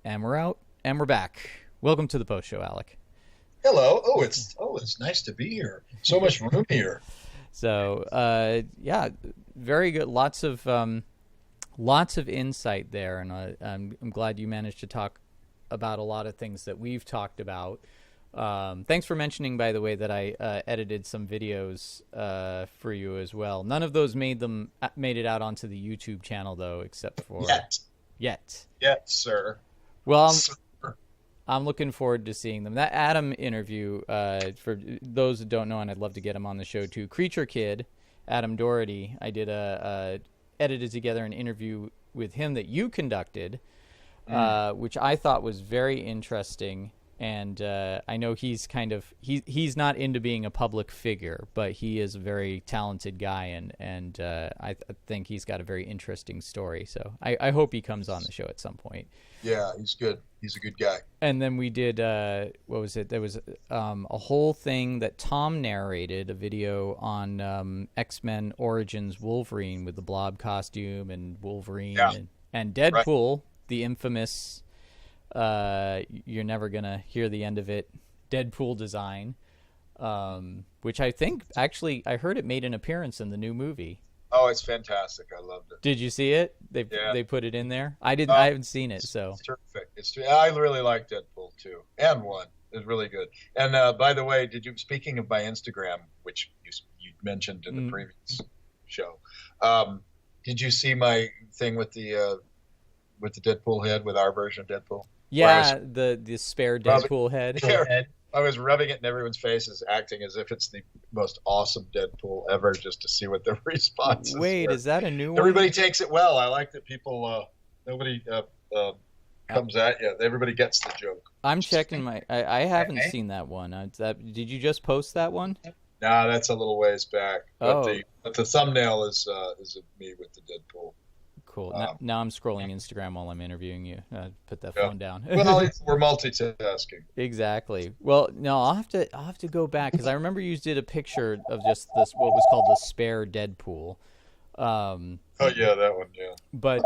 And we're out, and we're back. Welcome to the post show, Alec. Hello. It's nice to be here. So much room here. So, yeah, very good. Lots of insight there, and I'm glad you managed to talk about a lot of things that we've talked about. Thanks for mentioning, by the way, that I edited some videos for you as well. None of those made it out onto the YouTube channel, though, except for yet. Sir. Well, Sir. I'm looking forward to seeing them. That Adam interview, for those that don't know, and I'd love to get him on the show too, Creature Kid, Adam Doherty, I did edited together an interview with him that you conducted, which I thought was very interesting. And I know he's he's not into being a public figure, but he is a very talented guy, and I think he's got a very interesting story. So I hope he comes on the show at some point. Yeah, he's good. He's a good guy. And then we did, what was it? There was a whole thing that Tom narrated, a video on X-Men Origins Wolverine with the blob costume and Wolverine and Deadpool, the infamous, you're never going to hear the end of it, Deadpool design, which I think, actually, I heard it made an appearance in the new movie. Oh, it's fantastic. I loved it. Did you see it? They put it in there? I didn't. I haven't seen it, so. It's terrific. I really like Deadpool, too. And one. It's really good. And by the way, speaking of my Instagram, which you mentioned in the previous show, did you see my thing with the Deadpool head, with our version of Deadpool? Yeah, the spare Deadpool head. Yeah, I was rubbing it in everyone's faces, acting as if it's the most awesome Deadpool ever, just to see what the response is. Wait, is that a new one? Everybody takes it well. I like that people, nobody comes at you. Everybody gets the joke. I'm checking I haven't seen that one. Did you just post that one? Nah, that's a little ways back. Oh. But the thumbnail is of me with the Deadpool. Cool. Now I'm scrolling Instagram while I'm interviewing you. Put that phone down. Well, we're multitasking. Exactly. Well, no, I'll have to go back, because I remember you did a picture of just this, what was called the spare Deadpool. Oh yeah, that one. Yeah. But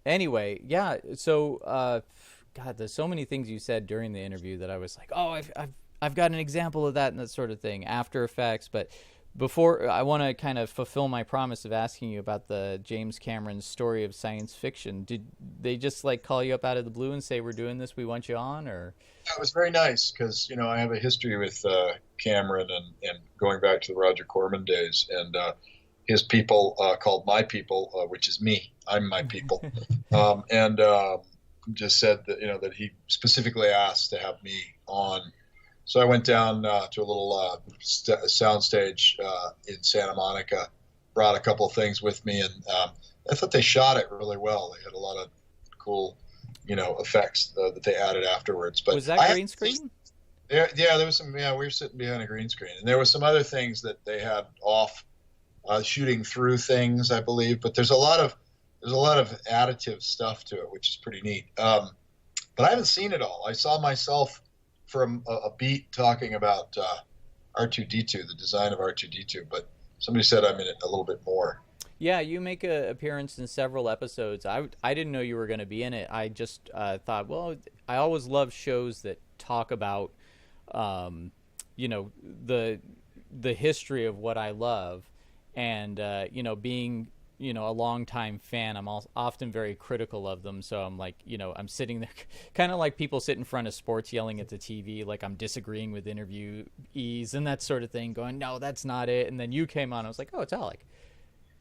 anyway, yeah. So God, there's so many things you said during the interview that I was like, oh, I've got an example of that and that sort of thing. After Effects, but. Before, I want to kind of fulfill my promise of asking you about the James Cameron story of science fiction. Did they just call you up out of the blue and say, we're doing this, we want you on? Or it was very nice, because I have a history with Cameron and going back to the Roger Corman days, and his people called my people, which is me. I'm my people, and just said that that he specifically asked to have me on. So I went down to a little soundstage in Santa Monica, brought a couple of things with me, and I thought they shot it really well. They had a lot of cool, effects that they added afterwards. But was that green screen? Yeah, there was some. Yeah, we were sitting behind a green screen, and there was some other things that they had off, shooting through things, I believe. But there's a lot of additive stuff to it, which is pretty neat. But I haven't seen it all. I saw myself from a beat talking about R2-D2, the design of R2-D2, but somebody said I'm in it a little bit more. Yeah, you make an appearance in several episodes. I didn't know you were going to be in it. I just thought, well, I always love shows that talk about, the history of what I love, and being a longtime fan, I'm often very critical of them. So I'm like, I'm sitting there kind of like people sit in front of sports yelling at the TV, like I'm disagreeing with interviewees and that sort of thing, going, no, that's not it. And then you came on. I was like, oh, it's Alec.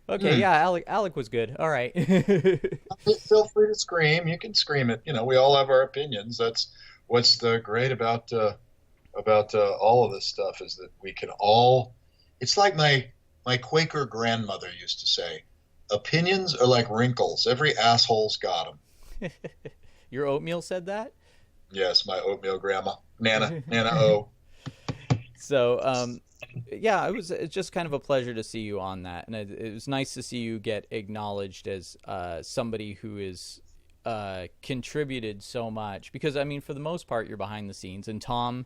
Okay, yeah, Alec was good. All right. Feel free to scream. You can scream it. We all have our opinions. That's what's great about all of this stuff, is that we can all. It's like my Quaker grandmother used to say, opinions are like wrinkles. Every asshole's got them. Your oatmeal said that? Yes, my oatmeal grandma, Nana O. So, yeah, it's just kind of a pleasure to see you on that, and it was nice to see you get acknowledged as somebody who is contributed so much. Because I mean, for the most part, you're behind the scenes, and Tom,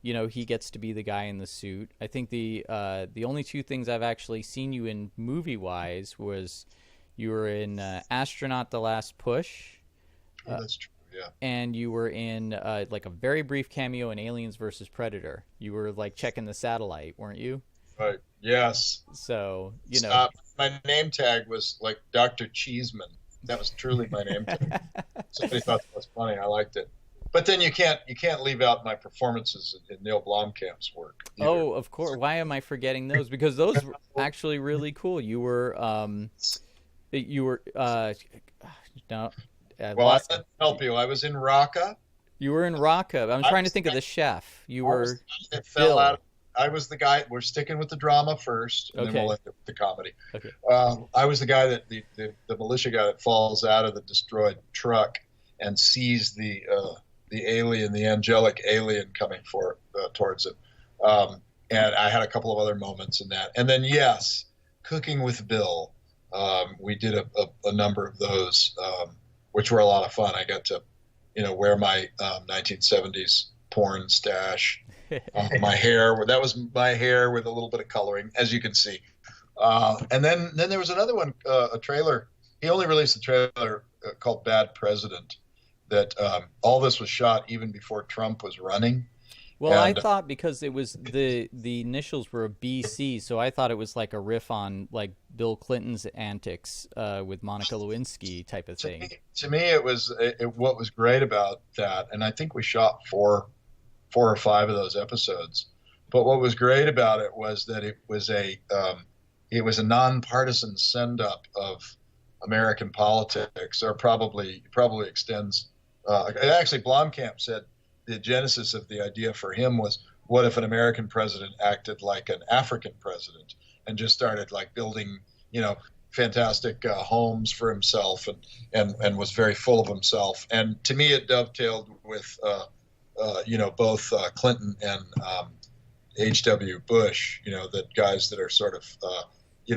he gets to be the guy in the suit. I think the only two things I've actually seen you in movie wise was you were in Astronaut: The Last Push, That's true. Yeah. And you were in like a very brief cameo in Aliens versus Predator. You were like checking the satellite, weren't you? Right. Yes. So, you know. My name tag was like Dr. Cheeseman. That was truly my name tag. Somebody thought that was funny. I liked it. But then you can't leave out my performances in Neill Blomkamp's work either. Oh, of course. Why am I forgetting those? Because those were actually really cool. You were no. Well, I can't help you. I was in RAKKA. You were in RAKKA. I'm trying to think of the chef. You were it fell out. I was the guy. We're sticking with the drama first, and then we'll let the comedy. Okay. I was the guy that the militia guy that falls out of the destroyed truck and sees the alien, the angelic alien coming towards him. And I had a couple of other moments in that. And then, yes, Cooking with Bill. We did a number of those, which were a lot of fun. I got to, wear my 1970s porn stash. My hair, that was my hair with a little bit of coloring, as you can see. And then there was another one, a trailer. He only released a trailer called Bad President. That all this was shot even before Trump was running. Well, I thought because it was the initials were a BC, so I thought it was like a riff on like Bill Clinton's antics with Monica Lewinsky type of thing. To me, it was what was great about that, and I think we shot four or five of those episodes. But what was great about it was that it was a nonpartisan send up of American politics, or probably extends. Actually, Blomkamp said the genesis of the idea for him was, what if an American president acted like an African president and just started like building, fantastic homes for himself and was very full of himself. And to me, it dovetailed with, both Clinton and H.W. Bush, that guys that are sort of,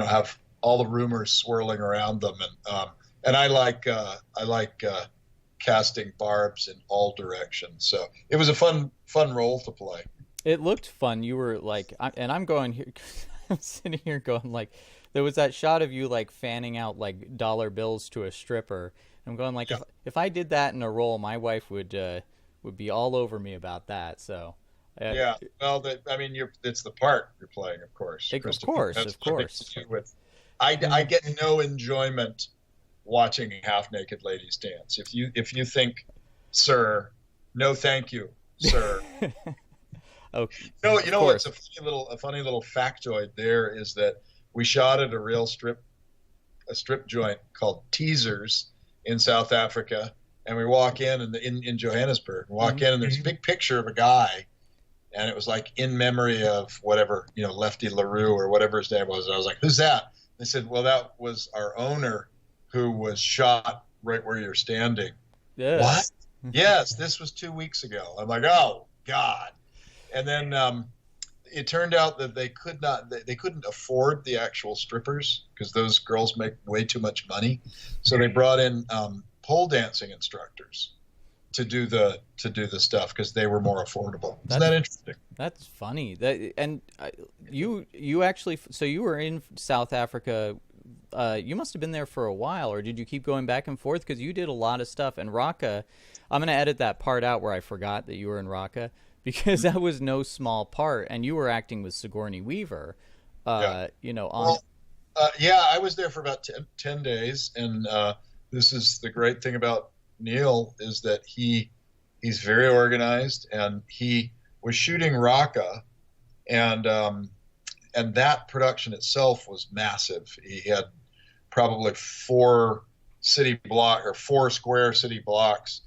have all the rumors swirling around them. And I like casting barbs in all directions. So it was a fun role to play. It looked fun. You were like, and I'm going here, I'm sitting here going like, there was that shot of you like fanning out like dollar bills to a stripper. I'm going like, if I did that in a role, my wife would be all over me about that. So yeah, well, it's the part you're playing, of course. Of course. I get no enjoyment watching half-naked ladies dance. If you think, sir, no, thank you, sir. Okay. What's a funny little factoid there is that we shot at a real strip joint called Teasers in South Africa, and we walk in Johannesburg. We walk in, and there's a big picture of a guy, and it was like in memory of whatever, Lefty LaRue or whatever his name was. And I was like, who's that? They said, well, that was our owner, who was shot right where you're standing. Yeah. What? Yes, this was 2 weeks ago. I'm like, oh God. And then it turned out that they couldn't afford the actual strippers because those girls make way too much money. So they brought in pole dancing instructors to do the stuff because they were more affordable. Isn't that interesting? That's funny. You actually, so you were in South Africa. You must have been there for a while, or did you keep going back and forth? Because you did a lot of stuff. And RAKKA, I'm going to edit that part out where I forgot that you were in RAKKA, because that was no small part. And you were acting with Sigourney Weaver, I was there for about 10 days. And this is the great thing about Neill, is that he's very organized, and he was shooting RAKKA, and that production itself was massive. He had probably 4 square city blocks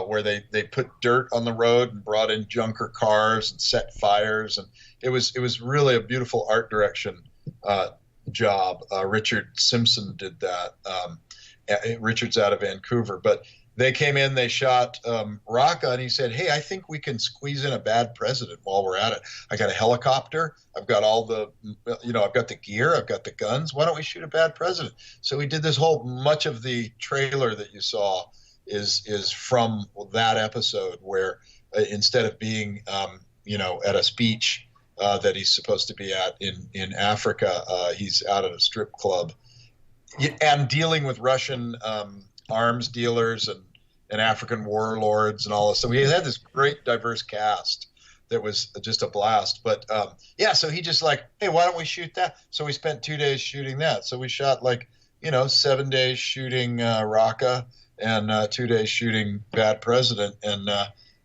where they put dirt on the road and brought in junker cars and set fires, and it was really a beautiful art direction job. Richard Simpson did that. Richard's out of Vancouver, but they came in, they shot RAKKA, and he said, hey, I think we can squeeze in a bad president while we're at it. I got a helicopter. I've got all I've got the gear. I've got the guns. Why don't we shoot a bad president? So we did this much of the trailer that you saw is from that episode where instead of being, at a speech that he's supposed to be at in Africa, he's out at a strip club and dealing with Russian arms dealers and African warlords and all this. So we had this great diverse cast that was just a blast. But yeah, so he just like, hey, why don't we shoot that? So we spent 2 days shooting that. So we shot like, 7 days shooting RAKKA and 2 days shooting Bad President. And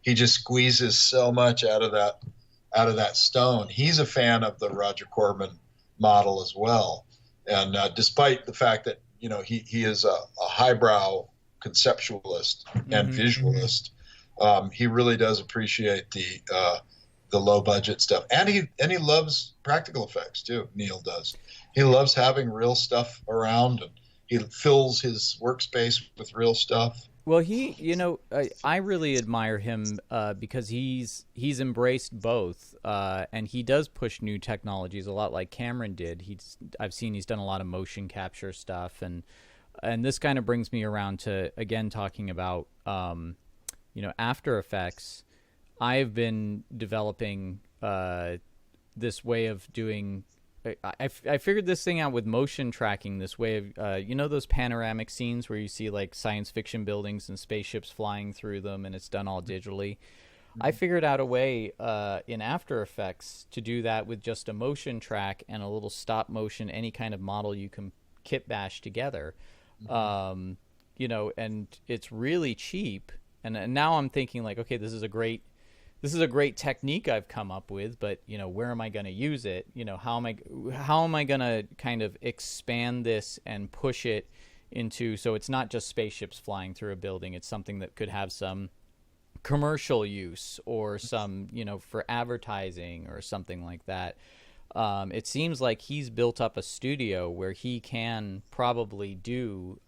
he just squeezes so much out of that stone. He's a fan of the Roger Corman model as well. And despite the fact that, he is a highbrow conceptualist and visualist, he really does appreciate the low budget stuff, and he loves practical effects too. Neill does. He loves having real stuff around, and he fills his workspace with real stuff. Well, I really admire him because he's embraced both, and he does push new technologies a lot, like Cameron did. I've seen he's done a lot of motion capture stuff, and this kind of brings me around to again talking about After Effects. I've been developing this way of doing. I figured this thing out with motion tracking. This way of those panoramic scenes where you see like science fiction buildings and spaceships flying through them, and it's done all digitally. I figured out a way in After Effects to do that with just a motion track and a little stop motion, any kind of model you can kit bash together. And it's really cheap. And now I'm thinking like, okay, this is a great technique I've come up with, but where am I going to use it? How am I going to kind of expand this and push it into, so it's not just spaceships flying through a building. It's something that could have some commercial use or some, for advertising or something like that. It seems like he's built up a studio where he can probably do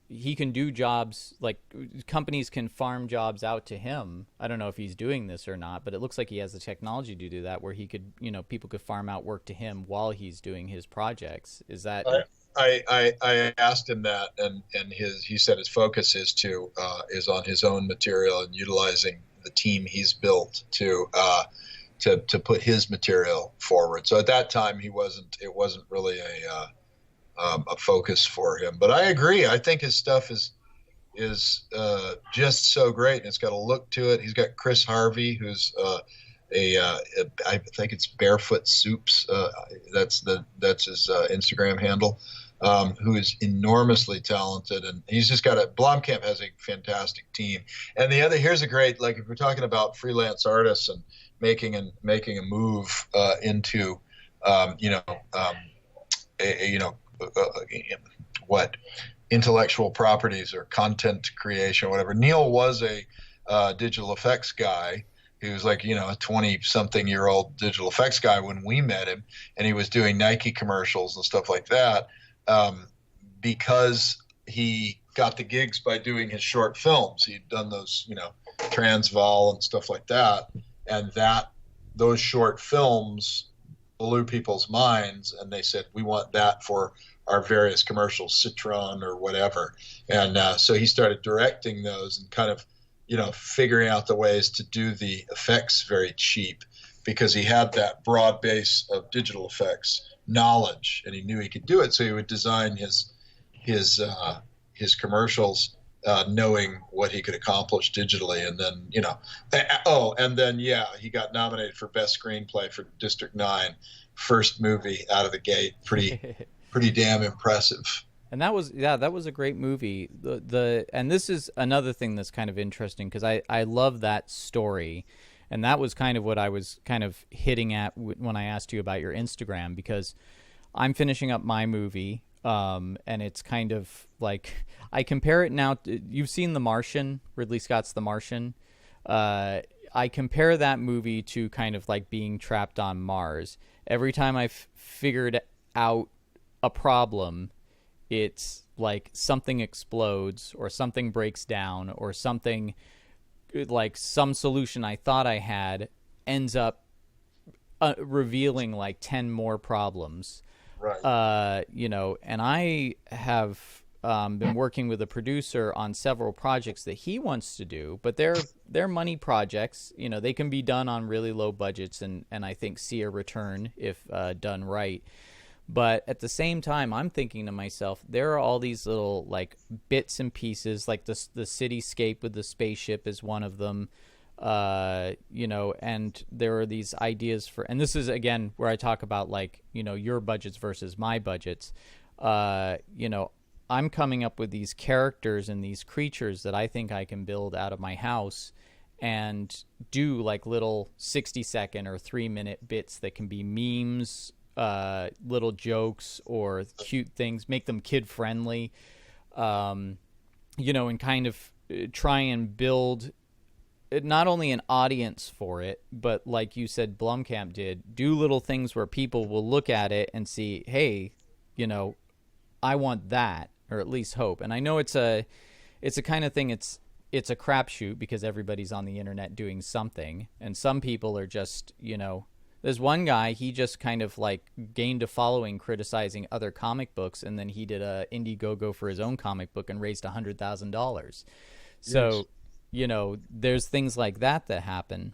he can do jobs, like companies can farm jobs out to him. I don't know if he's doing this or not, but it looks like he has the technology to do that, where he could, people could farm out work to him while he's doing his projects. Is that? I asked him that, and he said his focus is on his own material and utilizing the team he's built to put his material forward. So at that time, it wasn't really a focus for him. But I agree. I think his stuff is just so great, and it's got a look to it. He's got Chris Harvey, who's I think it's Barefoot Soups. That's his Instagram handle. Who is enormously talented, and he's just got Blomkamp has a fantastic team. And here's a great, like, if we're talking about freelance artists and making a move into what intellectual properties or content creation or whatever. Neill was a digital effects guy. He was like, a 20-something-year-old digital effects guy when we met him, and he was doing Nike commercials and stuff like that because he got the gigs by doing his short films. He'd done those, Transvaal and stuff like that, and those short films blew people's minds, and they said, we want that for our various commercials, Citron or whatever. And so he started directing those and kind of, figuring out the ways to do the effects very cheap, because he had that broad base of digital effects knowledge, and he knew he could do it. So he would design his commercials knowing what he could accomplish digitally. And then, he got nominated for Best Screenplay for District 9, first movie out of the gate. Pretty damn impressive. And that was a great movie. And this is another thing that's kind of interesting, because I love that story. And that was kind of what I was kind of hitting at when I asked you about your Instagram, because I'm finishing up my movie, and it's kind of like, I compare it now. You've seen The Martian, Ridley Scott's The Martian. I compare that movie to kind of like being trapped on Mars. Every time I've figured out a problem, it's like something explodes or something breaks down or something, like some solution I thought I had ends up revealing like 10 more problems. Right. And I have been working with a producer on several projects that he wants to do, but they're money projects. They can be done on really low budgets and I think see a return if done right. But at the same time, I'm thinking to myself, there are all these little like bits and pieces, like the cityscape with the spaceship is one of them. And there are these ideas for, and this is again where I talk about like, your budgets versus my budgets. I'm coming up with these characters and these creatures that I think I can build out of my house and do like little 60-second or 3-minute bits that can be memes, little jokes or cute things, make them kid friendly, and kind of try and build not only an audience for it, but like you said, Blomkamp did, do little things where people will look at it and see, hey, I want that, or at least hope. And I know it's a kind of thing, it's a crapshoot because everybody's on the internet doing something, and some people are just, there's one guy, he just kind of like gained a following criticizing other comic books, and then he did a Indiegogo for his own comic book and raised $100,000. So, yes. There's things like that happen.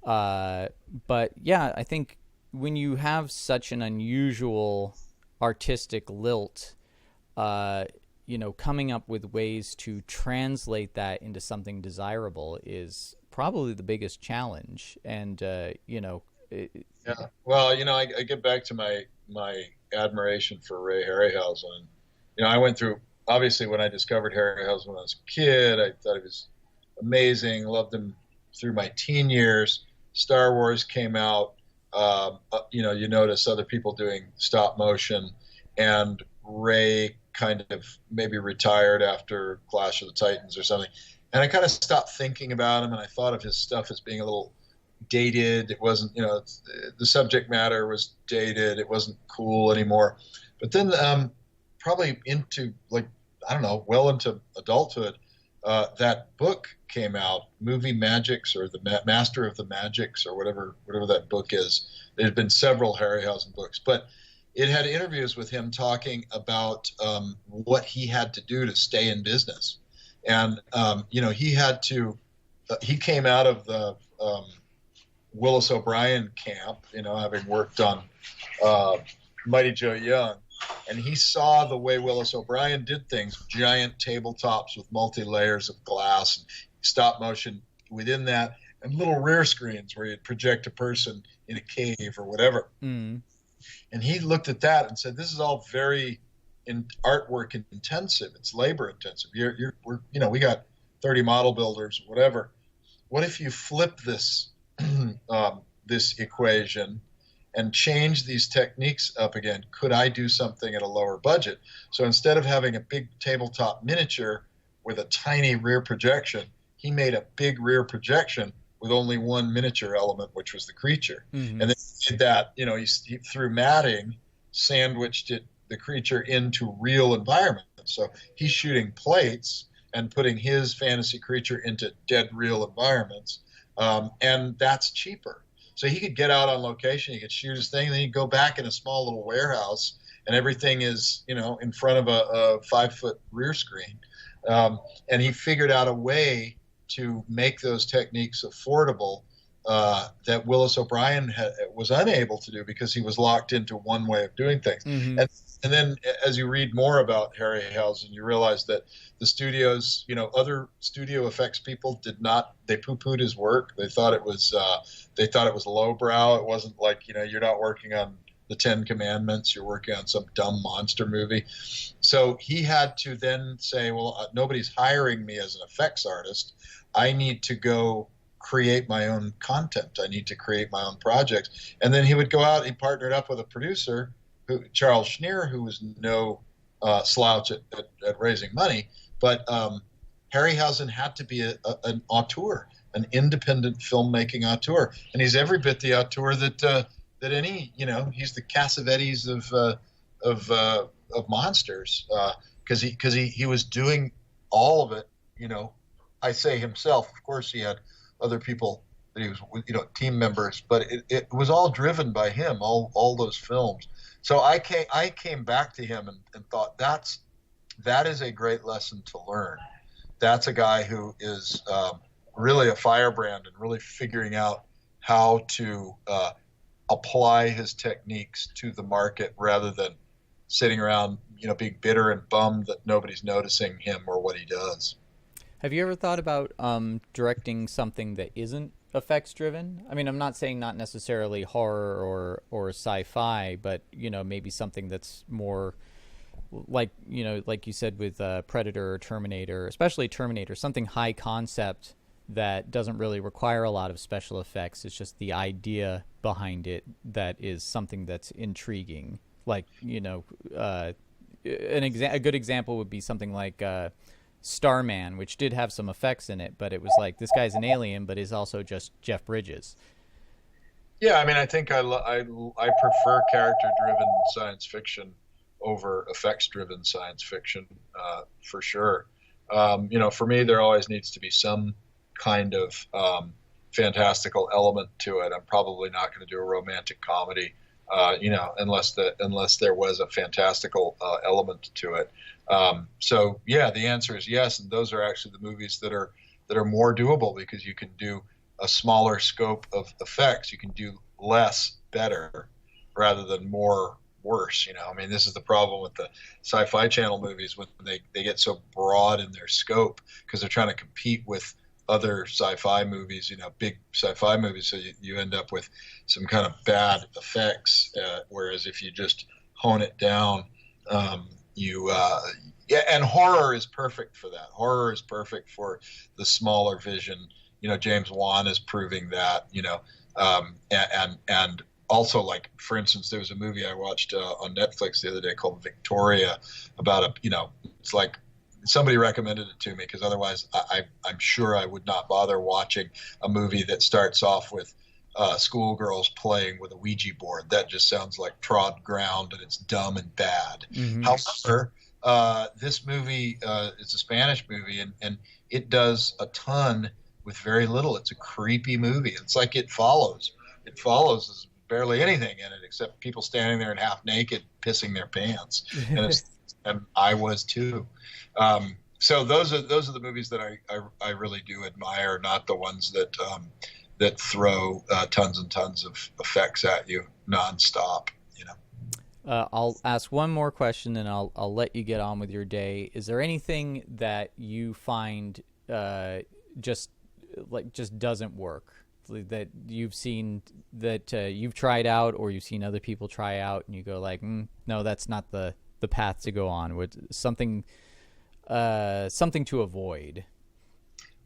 But yeah, I think when you have such an unusual artistic lilt, coming up with ways to translate that into something desirable is probably the biggest challenge. And, yeah. Well, I get back to my admiration for Ray Harryhausen. I went through, obviously, when I discovered Harryhausen when I was a kid, I thought he was amazing, loved him through my teen years. Star Wars came out. You notice other people doing stop motion, and Ray kind of maybe retired after Clash of the Titans or something. And I kind of stopped thinking about him, and I thought of his stuff as being a little dated. It wasn't, the subject matter was dated. It wasn't cool anymore. But then probably into well into adulthood, that book came out, Movie Magics, or the Master of the Magics, or whatever that book is. There had been several Harryhausen books, but it had interviews with him talking about what he had to do to stay in business. And, he came out of the Willis O'Brien camp, having worked on Mighty Joe Young. And he saw the way Willis O'Brien did things, giant tabletops with multi-layers of glass, and stop motion within that, and little rear screens where you'd project a person in a cave or whatever. Mm. And he looked at that and said, this is all very artwork intensive. It's labor intensive. We got 30 model builders, whatever. What if you flip this this equation and change these techniques up again? Could I do something at a lower budget? So instead of having a big tabletop miniature with a tiny rear projection, he made a big rear projection with only one miniature element, which was the creature. Mm-hmm. And then he did that, he through matting, sandwiched the creature into real environments. So he's shooting plates and putting his fantasy creature into dead real environments. And that's cheaper. So he could get out on location, he could shoot his thing, and then he'd go back in a small little warehouse, and everything is, in front of a 5-foot rear screen. And he figured out a way to make those techniques affordable that Willis O'Brien was unable to do because he was locked into one way of doing things. Mm-hmm. And then as you read more about Harryhausen, you realize that the studios, other studio effects people they poo-pooed his work. They thought it was lowbrow. It wasn't like, you're not working on the 10 Commandments, you're working on some dumb monster movie. So he had to then say, well, nobody's hiring me as an effects artist. I need to go create my own content. I need to create my own projects. And then he would go out, he partnered up with a producer, Charles Schneer, who was no slouch at raising money, but Harryhausen had to be an auteur, an independent filmmaking auteur, and he's every bit the auteur that any, he's the Cassavetes of monsters, because he was doing all of it. I say himself. Of course, he had other people that he was, team members, but it was all driven by him. All those films. So I came back to him and thought that is a great lesson to learn. That's a guy who is really a firebrand and really figuring out how to apply his techniques to the market rather than sitting around, being bitter and bummed that nobody's noticing him or what he does. Have you ever thought about directing something that isn't effects driven? I mean, I'm not saying not necessarily horror or sci-fi, but maybe something that's more like like you said with Predator or Terminator, especially Terminator, something high concept that doesn't really require a lot of special effects. It's just the idea behind it that is something that's intriguing. Like a good example would be something like Starman, which did have some effects in it, but it was like, this guy's an alien, but is also just Jeff Bridges. Yeah, I mean, I think I prefer character-driven science fiction over effects-driven science fiction, for sure. For me, there always needs to be some kind of fantastical element to it. I'm probably not going to do a romantic comedy, unless there was a fantastical element to it. So yeah, the answer is yes, and those are actually the movies that are more doable because you can do a smaller scope of effects. You can do less better rather than more worse. I mean, this is the problem with the Sci-Fi Channel movies when they get so broad in their scope because they're trying to compete with other sci-fi movies, big sci-fi movies. So you end up with some kind of bad effects. Whereas if you just hone it down, and horror is perfect for that. Horror is perfect for the smaller vision. James Wan is proving that, and also, like, for instance, there was a movie I watched on Netflix the other day called Victoria about it's like, somebody recommended it to me because otherwise I'm sure I would not bother watching a movie that starts off with schoolgirls playing with a Ouija board. That just sounds like trod ground and it's dumb and bad. Mm-hmm. However, this movie is a Spanish movie and it does a ton with very little. It's a creepy movie. It's like It Follows. It Follows is barely anything in it except people standing there and half naked pissing their pants. And I was too. So those are the movies that I really do admire, not the ones that throw tons and tons of effects at you nonstop. I'll ask one more question, and I'll let you get on with your day. Is there anything that you find just doesn't work, that you've seen, that you've tried out, or you've seen other people try out, and you go like, no, that's not the path to go on? With something to avoid?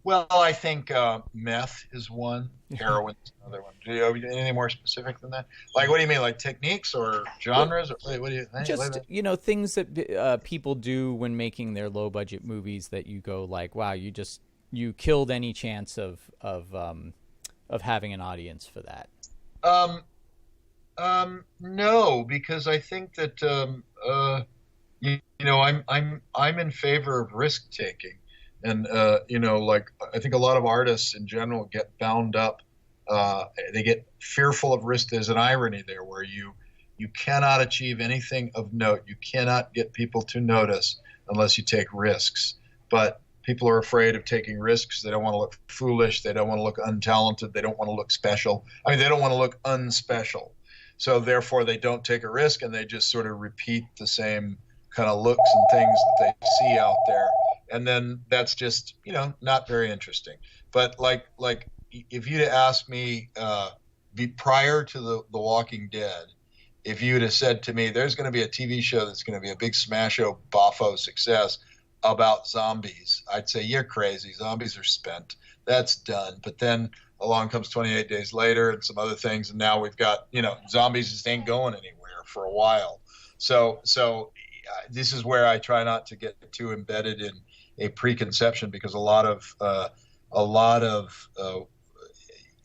Well, I think meth is one. Heroin is another one. Do you have anything more specific than that? Like, what do you mean, like techniques or genres? Or what do you think? Just things that people do when making their low budget movies that you go like, wow, you killed any chance of having an audience for that. No, because I think that I'm in favor of risk taking. And, like, I think a lot of artists in general get bound up. They get fearful of risk. There's an irony there where you cannot achieve anything of note. You cannot get people to notice unless you take risks. But people are afraid of taking risks. They don't want to look foolish. They don't want to look untalented. They don't want to look special. I mean, they don't want to look unspecial. So therefore, they don't take a risk, and they just sort of repeat the same kind of looks and things that they see out there. And then that's just, not very interesting. But like if you'd asked me prior to the Walking Dead, if you'd have said to me, there's going to be a TV show that's going to be a big smash-o boffo success about zombies, I'd say, you're crazy. Zombies are spent. That's done. But then along comes 28 Days Later and some other things, and now we've got, zombies just ain't going anywhere for a while. So this is where I try not to get too embedded in a preconception, because a lot of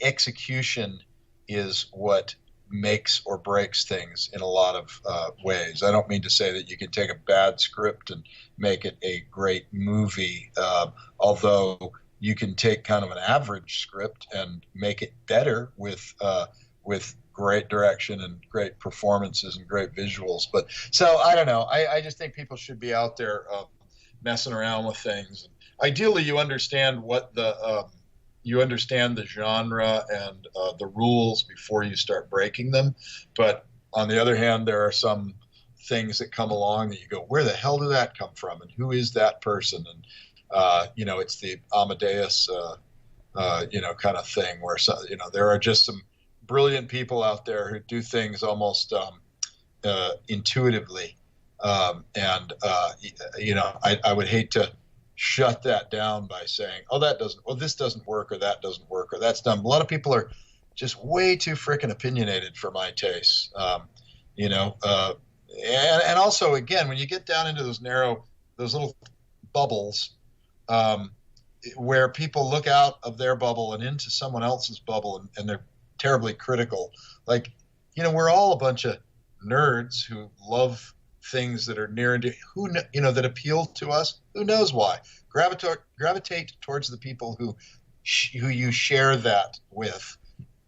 execution is what makes or breaks things in a lot of ways. I don't mean to say that you can take a bad script and make it a great movie, although you can take kind of an average script and make it better with great direction and great performances and great visuals. But so I don't know. I just think people should be out there messing around with things. Ideally, you understand what the you understand the genre and the rules before you start breaking them. But on the other hand, there are some things that come along that you go, where the hell did that come from, and who is that person? And it's the Amadeus, kind of thing where there are just some brilliant people out there who do things almost intuitively, and I would hate to shut that down by saying, oh, this doesn't work, or that doesn't work, or that's dumb. A lot of people are just way too frickin' opinionated for my taste. And also, again, when you get down into those little bubbles, where people look out of their bubble and into someone else's bubble, and they're terribly critical. Like, we're all a bunch of nerds who love things that are near and dear, that appeal to us. Who knows why? Gravitate towards the people who you share that with,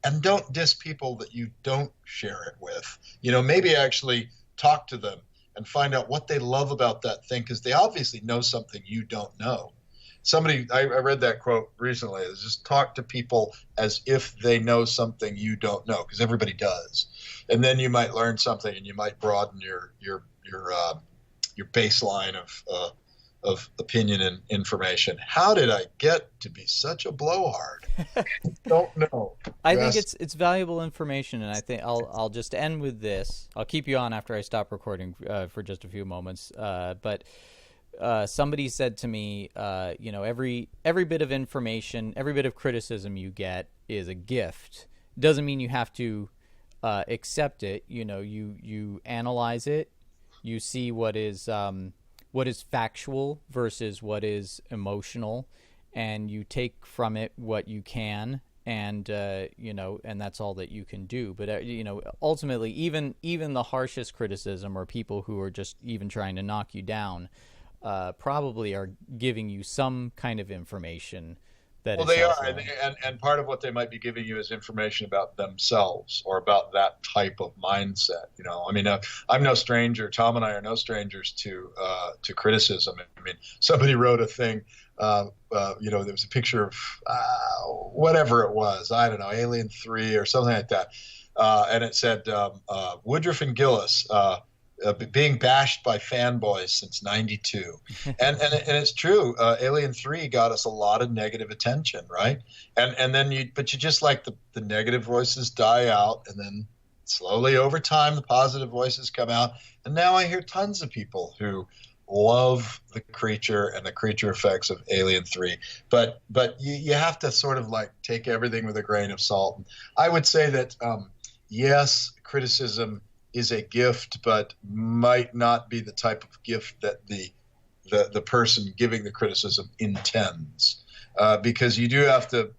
and don't diss people that you don't share it with. Maybe actually talk to them and find out what they love about that thing, because they obviously know something you don't know. I read that quote recently. It's just talk to people as if they know something you don't know, because everybody does. And then you might learn something, and you might broaden your baseline of opinion and information. How did I get to be such a blowhard? Don't know. I think it's valuable information, and I think I'll just end with this. I'll keep you on after I stop recording for just a few moments. But somebody said to me, every bit of information, every bit of criticism you get is a gift. Doesn't mean you have to accept it. You analyze it, you see what is factual versus what is emotional, and you take from it what you can, and and that's all that you can do. But ultimately, even the harshest criticism, or people who are just even trying to knock you down, probably are giving you some kind of information. They are, and part of what they might be giving you is information about themselves, or about that type of mindset. I'm no stranger. Tom and I are no strangers to criticism. Somebody wrote a thing. There was a picture of whatever it was. I don't know, Alien 3 or something like that, and it said Woodruff and Gillis. Being bashed by fanboys since '92, and it's true. Alien 3 got us a lot of negative attention, right? And then you just like the negative voices die out, and then slowly over time the positive voices come out. And now I hear tons of people who love the creature and the creature effects of Alien 3, but you have to sort of like take everything with a grain of salt. And I would say that yes, criticism is a gift, but might not be the type of gift that the person giving the criticism intends, because you just have to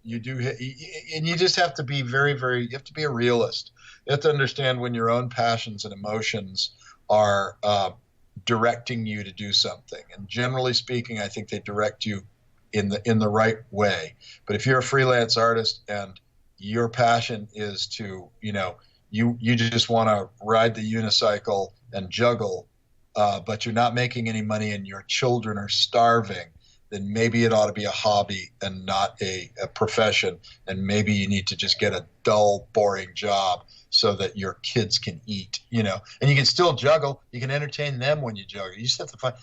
be you have to be a realist. You have to understand when your own passions and emotions are directing you to do something. And generally speaking, I think they direct you in the right way. But if you're a freelance artist and your passion is to, you just want to ride the unicycle and juggle, but you're not making any money and your children are starving, then maybe it ought to be a hobby and not a profession. And maybe you need to just get a dull, boring job so that your kids can eat, and you can still juggle. You can entertain them when you juggle. You just have to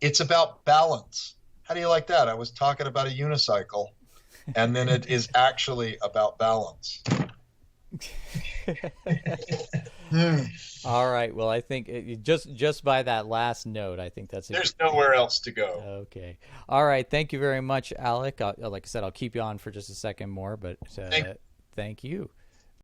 it's about balance. How do you like that? I was talking about a unicycle, and then it is actually about balance. All right. Well, I think just by that last note, I think that's it. There's nowhere else to go. Okay. All right. Thank you very much, Alec. Like I said, I'll keep you on for just a second more, but thank you.